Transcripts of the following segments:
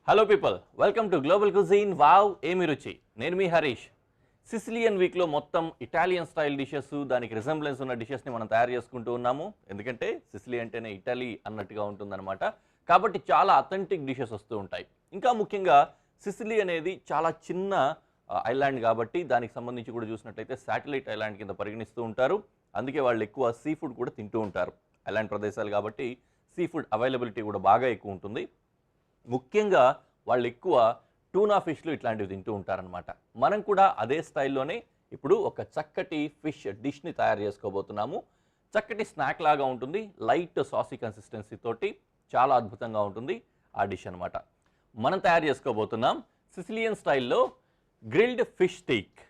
Hello people, welcome to global cuisine. Wow ఏమి రుచి. నేను మీ హరీష్. సిసిలియన్ వీక్లో మొత్తం ఇటాలియన్ స్టైల్ డిషెస్, దానికి రిజెంబ్లెన్స్ ఉన్న డిషెస్ని మనం తయారు చేసుకుంటూ ఉన్నాము. ఎందుకంటే సిసిలీ అంటేనే ఇటలీ అన్నట్టుగా ఉంటుందన్నమాట. కాబట్టి చాలా అథెంటిక్ డిషెస్ వస్తూ ఉంటాయి. ఇంకా ముఖ్యంగా సిసిలీ అనేది చాలా చిన్న ఐలాండ్ కాబట్టి దానికి సంబంధించి కూడా చూసినట్లయితే శాటిలైట్ ఐలాండ్ కింద పరిగణిస్తూ ఉంటారు. అందుకే వాళ్ళు ఎక్కువ సీ ఫుడ్ కూడా తింటూ ఉంటారు. ఐలాండ్ ప్రదేశాలు కాబట్టి సీ ఫుడ్ అవైలబిలిటీ కూడా బాగా ఎక్కువ ఉంటుంది. ముఖ్యంగా వాళ్ళు ఎక్కువ టూనా ఫిష్లు ఇట్లాంటివి తింటూ ఉంటారనమాట. మనం కూడా అదే స్టైల్లోనే ఇప్పుడు ఒక చక్కటి ఫిష్ డిష్ని తయారు చేసుకోబోతున్నాము. చక్కటి స్నాక్ లాగా ఉంటుంది, లైట్ సాసీ కన్సిస్టెన్సీ తోటి చాలా అద్భుతంగా ఉంటుంది ఆ డిష్ అనమాట. మనం తయారు చేసుకోబోతున్నాం సిసిలియన్ స్టైల్లో గ్రిల్డ్ ఫిష్ స్టీక్.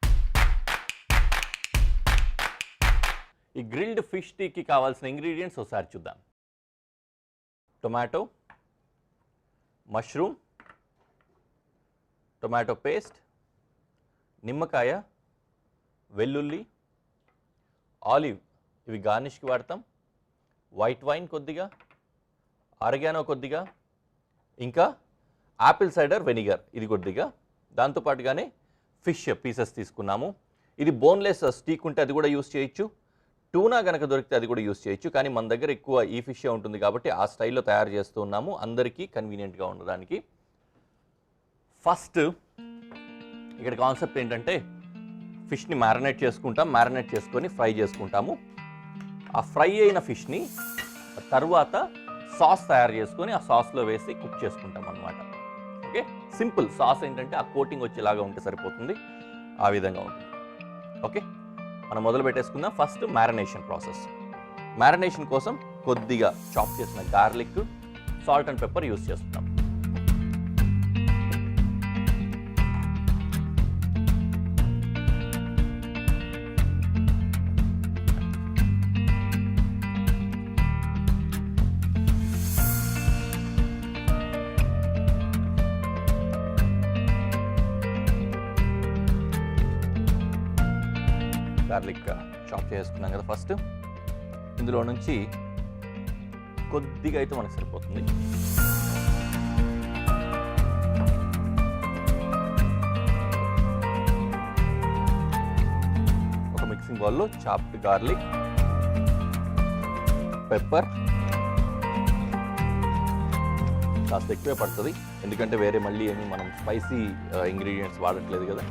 ఈ గ్రిల్డ్ ఫిష్ స్టీక్కి కావాల్సిన ఇంగ్రీడియంట్స్ ఒకసారి చూద్దాం. టొమాటో, మష్రూమ్, టొమాటో పేస్ట్, నిమ్మకాయ, వెల్లుల్లి, ఆలివ్ ఇవి గార్నిష్కి వాడతాం, వైట్ వైన్ కొద్దిగా, ఆరిగానో కొద్దిగా, ఇంకా యాపిల్ సైడర్ వెనిగర్ ఇది కొద్దిగా. దాంతోపాటుగానే ఫిష్ పీసెస్ తీసుకున్నాము. ఇది బోన్లెస్ స్టీక్ ఉంటే అది కూడా యూస్ చేయొచ్చు, టూనా కనుక దొరికితే అది కూడా యూస్ చేయొచ్చు. కానీ మన దగ్గర ఎక్కువ ఈ ఫిషే ఉంటుంది కాబట్టి ఆ స్టైల్లో తయారు చేస్తూ ఉన్నాము, అందరికీ కన్వీనియంట్గా ఉండడానికి. ఫస్ట్ ఇక్కడ కాన్సెప్ట్ ఏంటంటే ఫిష్ని మ్యారినేట్ చేసుకుంటాం, మ్యారినేట్ చేసుకొని ఫ్రై చేసుకుంటాము. ఆ ఫ్రై అయిన ఫిష్ని తర్వాత సాస్ తయారు చేసుకొని ఆ సాస్లో వేసి కుక్ చేసుకుంటాం అన్నమాట. ఓకే, సింపుల్ సాస్ ఏంటంటే ఆ కోటింగ్ వచ్చేలాగా ఉంటే సరిపోతుంది, ఆ విధంగా ఉంటుంది. ఓకే, మనం మొదలు పెట్టేసుకుందాం. First marination process. మ్యారినేషన్ కోసం కొద్దిగా చాప్ చేసిన garlic, salt and pepper use చేస్తున్నాం. గార్లిక్ చాప్ చేసుకున్నాం కదా ఫస్ట్. ఇందులో నుంచి కొద్దిగా అయితే మనకు సరిపోతుంది. ఒక మిక్సింగ్ బౌల్లో చాప్డ్ గార్లిక్, పెప్పర్ కాస్త ఎక్కువే పడుతుంది ఎందుకంటే వేరే మళ్ళీ ఏమి మనం స్పైసీ ఇంగ్రీడియంట్స్ వాడట్లేదు కదా.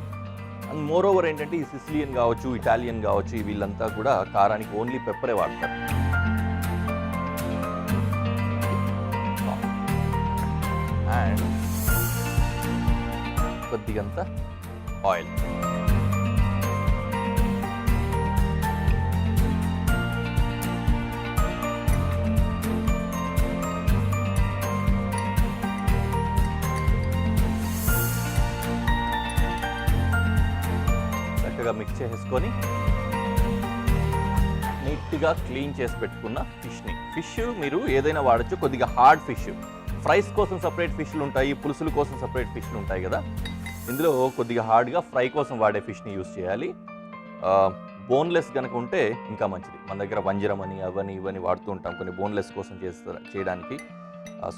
అండ్ మోర్ ఓవర్ ఏంటంటే ఈ సిసిలియన్ కావచ్చు, ఇటాలియన్ కావచ్చు, వీళ్ళంతా కూడా కారానికి ఓన్లీ పెప్పరే వాడతారు. And కొద్దిగంత oil. మిక్స్ చేసుకొని నీట్గా క్లీన్ చేసి పెట్టుకున్న ఫిష్ని. ఫిష్ మీరు ఏదైనా వాడచ్చు, కొద్దిగా హార్డ్ ఫిష్. ఫ్రైస్ కోసం సపరేట్ ఫిష్లు ఉంటాయి, పులుసుల కోసం సపరేట్ ఫిష్లు ఉంటాయి కదా. ఇందులో కొద్దిగా హార్డ్గా ఫ్రై కోసం వాడే ఫిష్ని యూస్ చేయాలి. బోన్లెస్ కనుక ఉంటే ఇంకా మంచిది. మన దగ్గర వంజరం అని అవని ఇవన్నీ వాడుతూ ఉంటాం కొన్ని బోన్లెస్ కోసం చేయడానికి.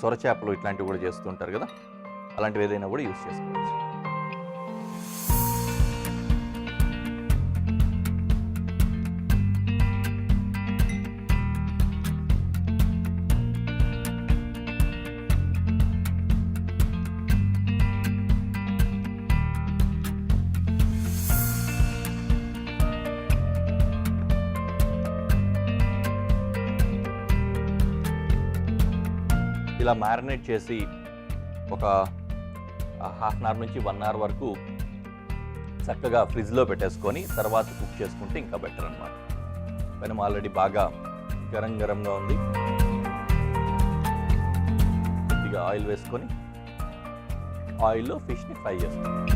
సొరచేపలు ఇట్లాంటివి కూడా చేస్తూ ఉంటారు కదా, అలాంటివి ఏదైనా కూడా యూస్ చేసుకోవచ్చు. ఇలా మ్యారినేట్ చేసి ఒక హాఫ్ అన్ అవర్ నుంచి 1 అవర్ వరకు చక్కగా ఫ్రిడ్జ్లో పెట్టేసుకొని తర్వాత కుక్ చేసుకుంటే ఇంకా బెటర్ అన్నమాట. పెనం ఆల్రెడీ బాగా గరంగా ఉంది. కొద్దిగా ఆయిల్ వేసుకొని ఆయిల్లో ఫిష్ని ఫ్రై చేసుకుంటాం.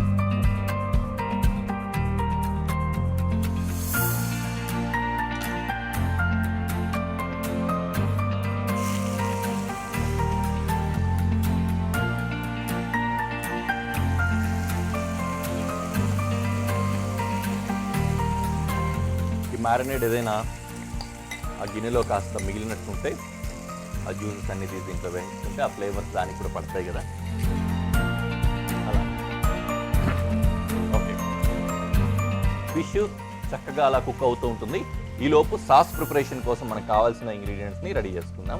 మ్యారినేట్ ఏదైనా ఆ గిన్నెలో కాస్త మిగిలినట్టుంటే ఆ జ్యూసెస్ అన్ని తీసి దీంట్లో వేయించుకుంటే ఆ ఫ్లేవర్స్ దానికి కూడా పడతాయి కదా. ఫిష్ చక్కగా అలా కుక్ అవుతూ ఉంటుంది. ఈలోపు సాస్ ప్రిపరేషన్ కోసం మనకు కావాల్సిన ఇంగ్రీడియంట్స్ని రెడీ చేసుకుందాం.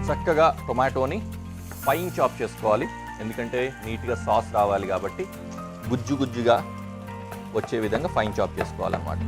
చక్కగా టొమాటోని ఫైన్ చాప్ చేసుకోవాలి, ఎందుకంటే నీట్గా సాస్ రావాలి కాబట్టి గుజ్జు గుజ్జుగా వచ్చే విధంగా ఫైన్ చాప్ చేసుకోవాలన్నమాట.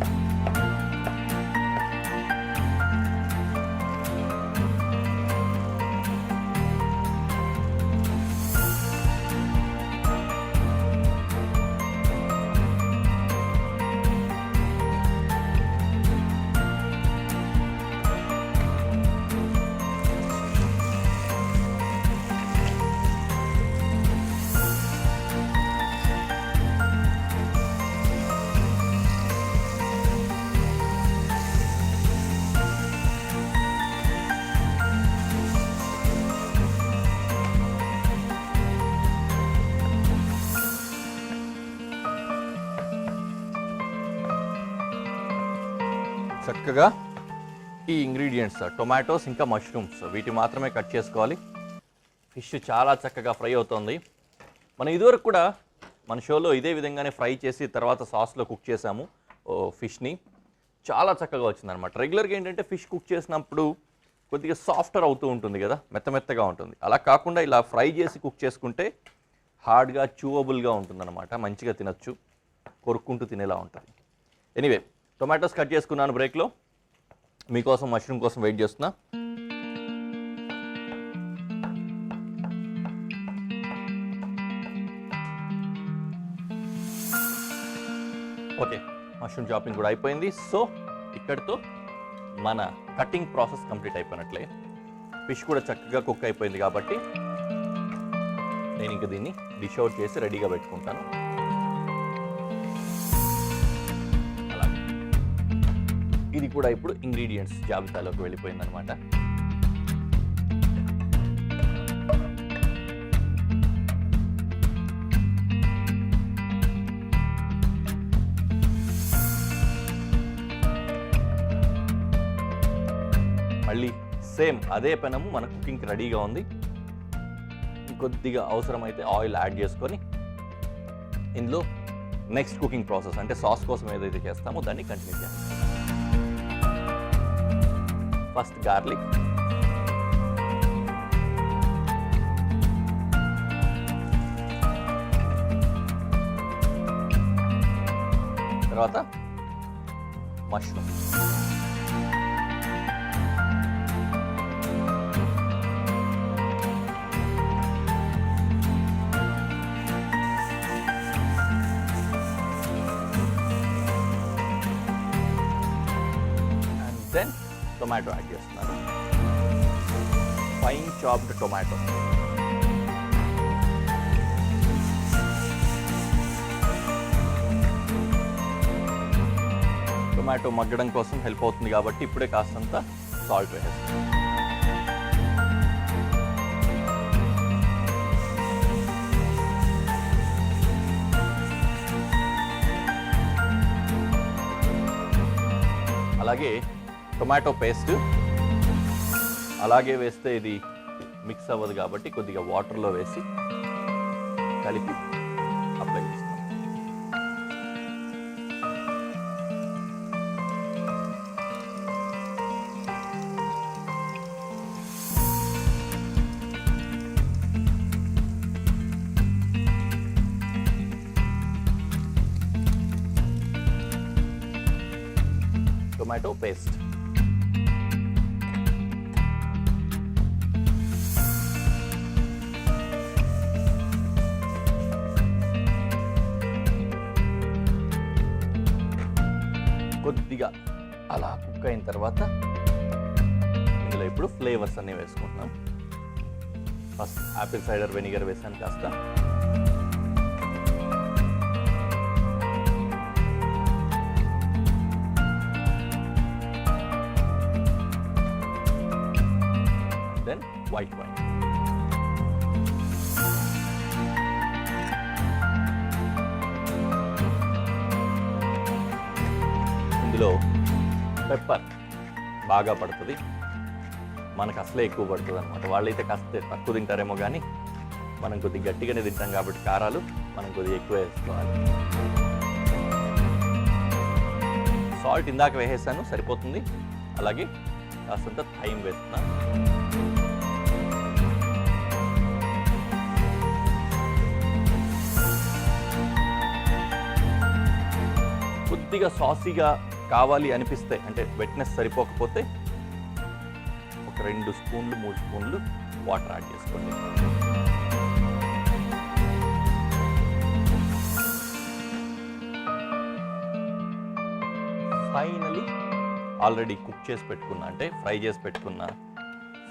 చక్కగా ఈ ఇంగ్రీడియంట్స్ టొమాటోస్ ఇంకా మష్రూమ్స్ వీటి మాత్రమే కట్ చేసుకోవాలి. ఫిష్ చాలా చక్కగా ఫ్రై అవుతుంది. మనం ఇదివరకు కూడా మన షోలో ఇదే విధంగానే ఫ్రై చేసి తర్వాత సాస్లో కుక్ చేసాము ఫిష్ని. చాలా చక్కగా వచ్చిందనమాట. రెగ్యులర్గా ఏంటంటే ఫిష్ కుక్ చేసినప్పుడు కొద్దిగా సాఫ్టర్ అవుతూ ఉంటుంది కదా, మెత్తమెత్తగా ఉంటుంది. అలా కాకుండా ఇలా ఫ్రై చేసి కుక్ చేసుకుంటే హార్డ్గా చూవబుల్గా ఉంటుందన్నమాట. మంచిగా తినచ్చు, కొరుక్కుంటూ తినేలా ఉంటుంది. ఎనీవే, టొమాటోస్ కట్ చేసుకున్నాను బ్రేక్లో. మీకోసం మష్రూమ్ కోసం వెయిట్ చేస్తున్నా. ఓకే, మష్రూమ్ చాపింగ్ కూడా అయిపోయింది. సో ఇక్కడితో మన కటింగ్ ప్రాసెస్ కంప్లీట్ అయిపోయినట్లే. ఫిష్ కూడా చక్కగా కుక్ అయిపోయింది కాబట్టి నేను ఇంక దీన్ని డిష్ అవుట్ చేసి రెడీగా పెట్టుకుంటాను. ఇది కూడా ఇప్పుడు ఇంగ్రీడియంట్స్ జాబితాలోకి వెళ్ళిపోయిందనమాట. మళ్ళీ సేమ్ అదే పెనము మన కుకింగ్కి రెడీగా ఉంది. కొద్దిగా అవసరమైతే ఆయిల్ యాడ్ చేసుకొని ఇందులో నెక్స్ట్ కుకింగ్ ప్రాసెస్ అంటే సాస్ కోసం ఏదైతే చేస్తామో దాన్ని కంటిన్యూ చేయాలి. ఫస్ట్ గార్లిక్, తర్వాత mushroom, and then tomato add చేస్తున్నాను. Fine chopped tomato. టొమాటో మగ్గడం కోసం హెల్ప్ అవుతుంది కాబట్టి ఇప్పుడే కాస్తంత సాల్ట్ వేసేస్తాను. అలాగే టొమాటో పేస్ట్ అలాగే వేస్తే ఇది మిక్స్ అవ్వదు కాబట్టి కొద్దిగా వాటర్లో వేసి కలిపి అప్లై చేస్తాం. Tomato paste. కొద్దిగా అలా కుక్ అయిన తర్వాత ఇందులో ఇప్పుడు ఫ్లేవర్స్ అన్నీ వేసుకుంటున్నాం. ఫస్ట్ యాపిల్ సైడర్ వెనిగర్ వేసాను కాస్త, దెన్ వైట్ వైన్. ఇందులో పెప్పర్ బాగా పడుతుంది, మనకు అసలే ఎక్కువ పడుతుంది అనమాట. వాళ్ళైతే కాస్త తక్కువ తింటారేమో కానీ మనం కొద్దిగా గట్టిగానే తింటాం కాబట్టి కారాలు మనం కొద్దిగా ఎక్కువ వేసుకోవాలి. సాల్ట్ ఇందాక వేసేసాను, సరిపోతుంది. అలాగే కాస్తంత థైమ్ వేస్తున్నాను. కొద్దిగా సాసీగా కావాలి అనిపిస్తే, అంటే వెట్నెస్ సరిపోకపోతే ఒక 2 స్పూన్లు 3 స్పూన్లు వాటర్ యాడ్ చేసుకోండి. ఫైనలీ ఆల్రెడీ కుక్ చేసి పెట్టుకున్న, అంటే ఫ్రై చేసి పెట్టుకున్న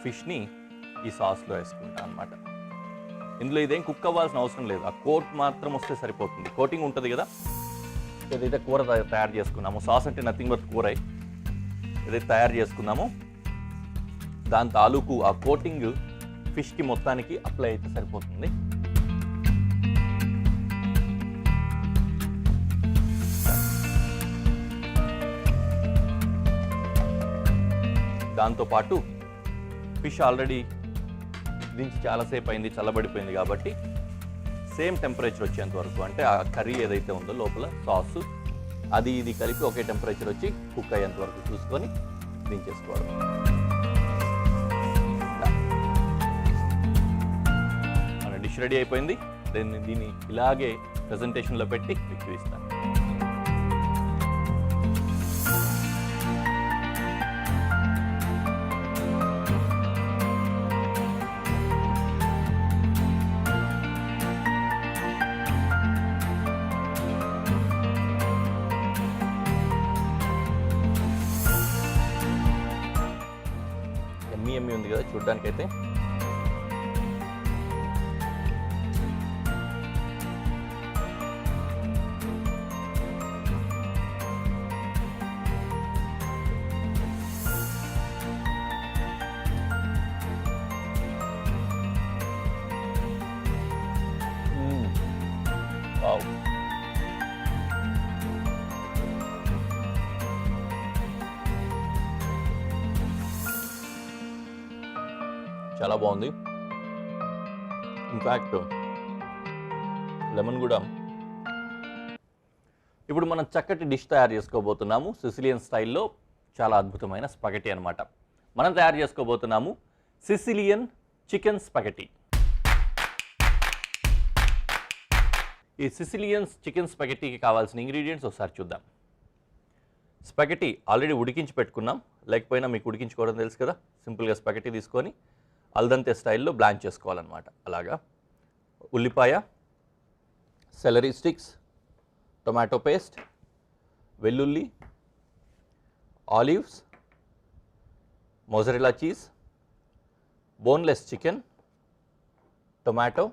ఫిష్ని ఈ సాస్లో వేసుకుంటాను అనమాట. ఇందులో ఇదేం కుక్ అవ్వాల్సిన అవసరం లేదు, ఆ కోట్ మాత్రం వస్తే సరిపోతుంది. కోటింగ్ ఉంటుంది కదా, ఏదైతే కూర తయారు చేసుకున్నామో, సాస్ అంటే నథింగ్ బట్ కూర, ఏదైతే తయారు చేసుకున్నామో దాని తాలూకు ఆ కోటింగ్ ఫిష్కి మొత్తానికి అప్లై అయితే సరిపోతుంది. దాంతోపాటు ఫిష్ ఆల్రెడీ దించి చాలాసేపు అయింది, చల్లబడిపోయింది కాబట్టి సేమ్ టెంపరేచర్ వచ్చేంత వరకు, అంటే ఆ కర్రీ ఏదైతే ఉందో లోపల సాసు అది ఇది కలిపి ఒకే టెంపరేచర్ వచ్చి కుక్ అయ్యేంత వరకు చూసుకొని దించేసుకోవడం. మన డిష్ రెడీ అయిపోయింది. దీన్ని ఇలాగే ప్రెజెంటేషన్లో పెట్టి మీకు చూపిస్తాను. ఎమ్మి ఉంది కదా చూడ్డానికైతే. వావ్, చాలా బాగుంది. ఇన్ఫ్యాక్ట్ లెమన్ కూడా. ఇప్పుడు మనం చక్కటి డిష్ తయారు చేసుకోబోతున్నాము సిసిలియన్ స్టైల్లో. చాలా అద్భుతమైన స్పగెటీ అనమాట. మనం తయారు చేసుకోబోతున్నాము సిసిలియన్ చికెన్ స్పగెటీ. ఈ సిసిలియన్ చికెన్ స్పగెటీకి కావాల్సిన ఇంగ్రీడియంట్స్ ఒకసారి చూద్దాం. స్పగెటీ ఆల్రెడీ ఉడికించి పెట్టుకున్నాం, లేకపోయినా మీకు ఉడికించుకోవడం తెలుసు కదా. సింపుల్గా స్పగెటీ తీసుకొని అల్దంతే స్టైల్లో బ్లాంచ్ చేసుకోవాలన్నమాట. అలాగా ఉల్లిపాయ, సెలరీ స్టిక్స్, టొమాటో పేస్ట్, వెల్లుల్లి, olives, mozzarella cheese, boneless chicken, tomato,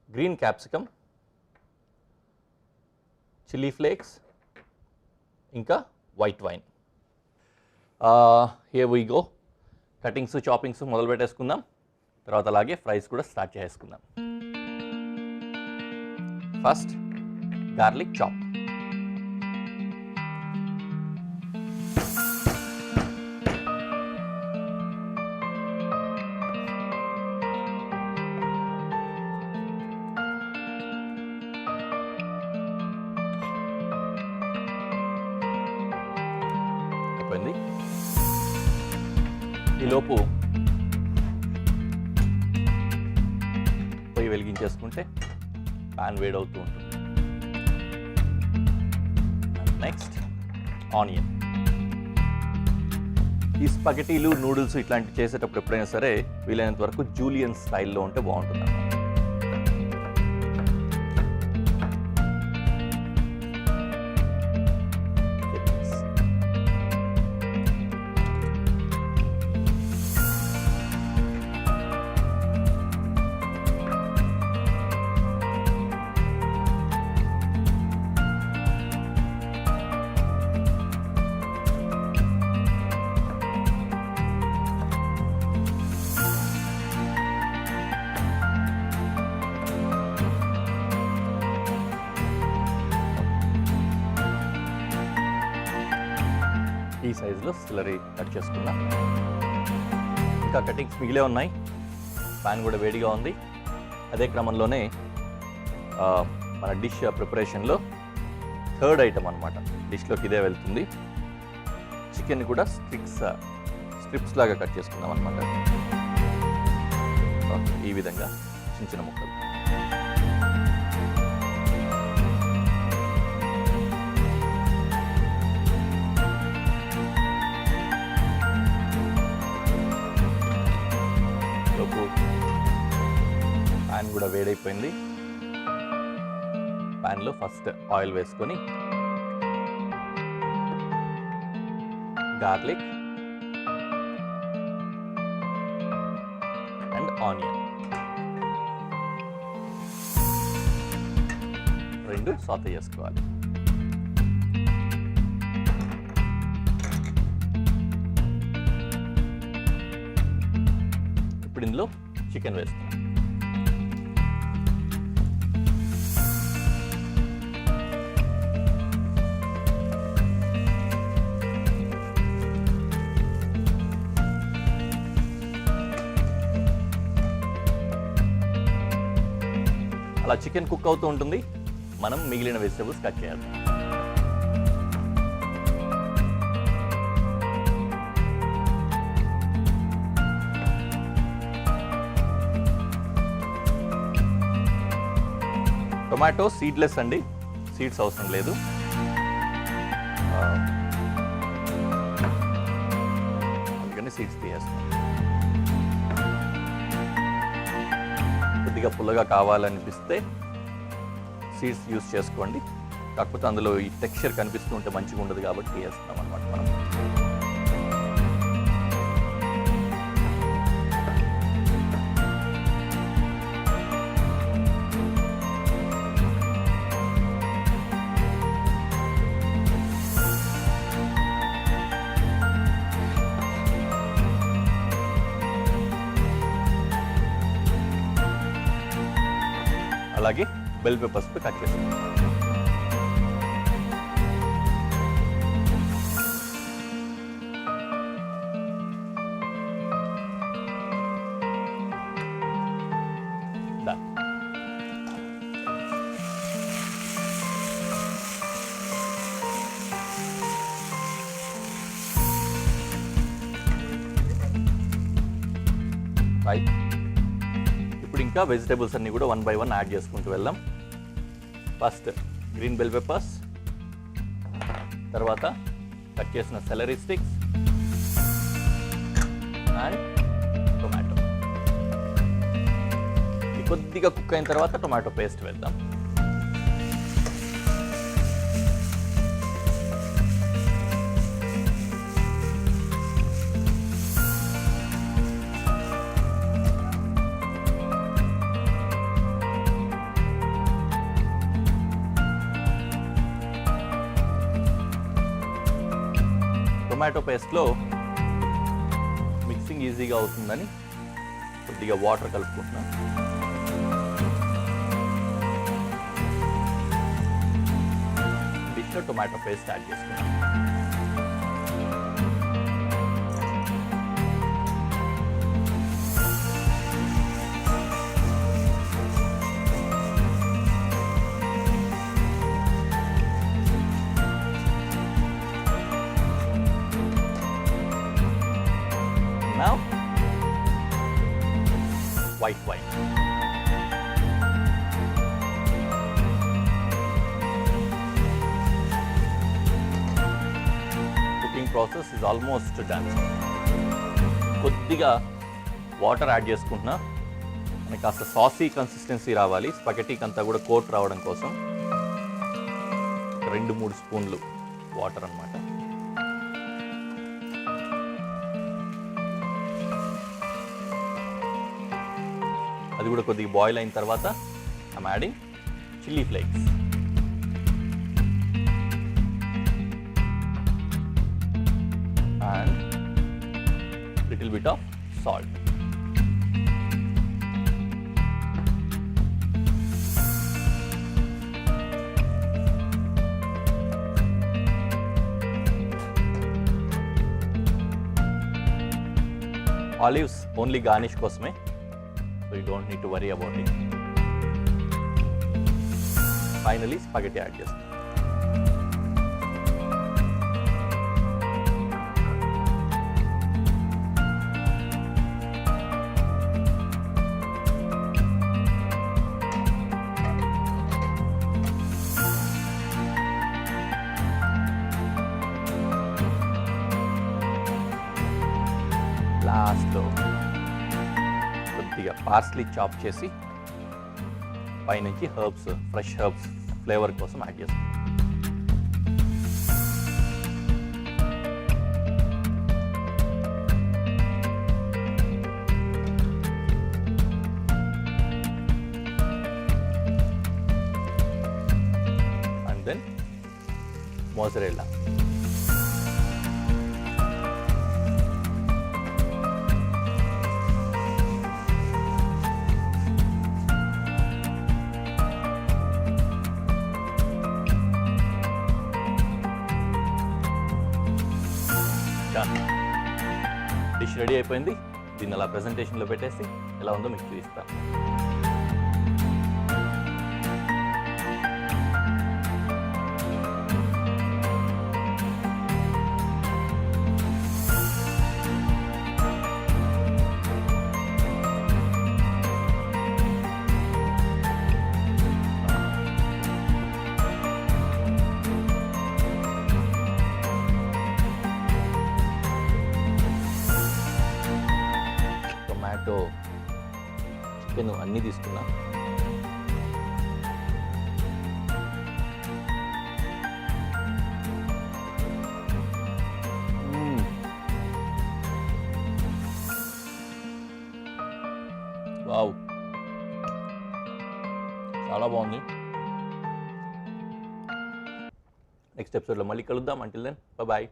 green capsicum, chilli flakes, ఇంకా white wine. Here we go. Cuttings, choppings మొదలు పెట్టేసుకుందాం. తర్వాత అలాగే ఫ్రైస్ కూడా స్టార్ట్ చేసుకుందాం. First garlic chop. అయిపోయింది. ఈలోపు పొయ్యి వెలిగించేసుకుంటే ప్యాన్ వేడవుతూ ఉంటుంది. Next onion. ఈ స్పగెటీలు, నూడిల్స్ ఇట్లాంటివి చేసేటప్పుడు ఎప్పుడైనా సరే వీలైనంత వరకు జూలియన్ స్టైల్లో ఉంటే బాగుంటుంది. ఈ సైజులో సిలరీ కట్ చేసుకున్నా. ఇంకా కటింగ్స్ మిగిలే ఉన్నాయి. ప్యాన్ కూడా వేడిగా ఉంది. అదే క్రమంలోనే మన డిష్ ప్రిపరేషన్లో థర్డ్ ఐటమ్ అనమాట. డిష్లోకి ఇదే వెళ్తుంది. చికెన్ కూడా స్ట్రిప్స్ లాగా కట్ చేసుకుందాం అనమాట. ఈ విధంగా చిన్న చిన్న ముక్కలు. ప్యాన్ కూడా వేడైపోయింది. ప్యాన్లో ఫస్ట్ ఆయిల్ వేసుకొని గార్లిక్ అండ్ ఆనియన్ రెండు సాతే చేసుకోవాలి. ఇప్పుడు ఇందులో చికెన్ వేస్తున్నాం. అలా చికెన్ కుక్ అవుతూ ఉంటుంది. మనం మిగిలిన వెజిటబుల్స్ కట్ చేయాలి. టొమాటో సీడ్లెస్ అండి, సీడ్స్ అవసరం లేదు. అందుకని సీడ్స్ తీయేస్తాం. కొద్దిగా పుల్లగా కావాలనిపిస్తే సీడ్స్ యూస్ చేసుకోండి. కాకపోతే అందులో ఈ టెక్స్చర్ కనిపిస్తూ ఉంటే మంచిగా ఉండదు కాబట్టి వేస్తున్నాం అనమాట మనం. అలాగే బెల్ పెప్పర్స్ కట్ చేస్తాం. రైట్. ఇప్పుడు ఇంకా వెజిటేబుల్స్ అన్నీ కూడా 1 by 1 యాడ్ చేసుకుంటూ వెళ్దాం. ఫస్ట్ గ్రీన్ బెల్ పెప్పర్స్, తర్వాత కట్ చేసిన సెలరీ స్టిక్స్ అండ్ టొమాటో. కొద్దిగా కుక్ అయిన తర్వాత టొమాటో పేస్ట్ వేద్దాం. టొమాటో పేస్ట్లో మిక్సింగ్ ఈజీగా అవుతుందని కొద్దిగా వాటర్ కలుపుకుంటున్నాం. డిష్లో టొమాటో పేస్ట్ యాడ్ చేసుకున్నాం. Now, white wine. Cooking process is almost done. కొద్దిగా వాటర్ యాడ్ చేసుకుంటున్నా. మనకి కాస్త సాసీ కన్సిస్టెన్సీ రావాలి. స్పగెటీకి అంతా కూడా కోట్ రావడం కోసం 2-3 స్పూన్లు వాటర్ అన్నమాట. అది కూడా కొద్దిగా బాయిల్ అయిన తర్వాత I'm adding chilli flakes. And little bit of salt. Olives only garnish కోసమే, so you don't need to worry about it. Finally spaghetti add చేస్తాం. లాస్ట్లో కొద్దిగా పార్స్లీ చాప్ చేసి పైనుంచి హర్బ్స్, ఫ్రెష్ హర్బ్స్ ఫ్లేవర్ కోసం యాడ్ చేస్తాం. And then mozzarella. Dish ready అయిపోయింది. దీన్ని అలా ప్రెజెంటేషన్లో పెట్టేసి ఎలా ఉందో మీకు చూపిస్తాను. టొమాటో, చికెన్ అన్నీ తీసుకున్నా. వావ్, చాలా బాగుంది. నెక్స్ట్ ఎపిసోడ్లో మళ్ళీ కలుద్దాం. Until then bye.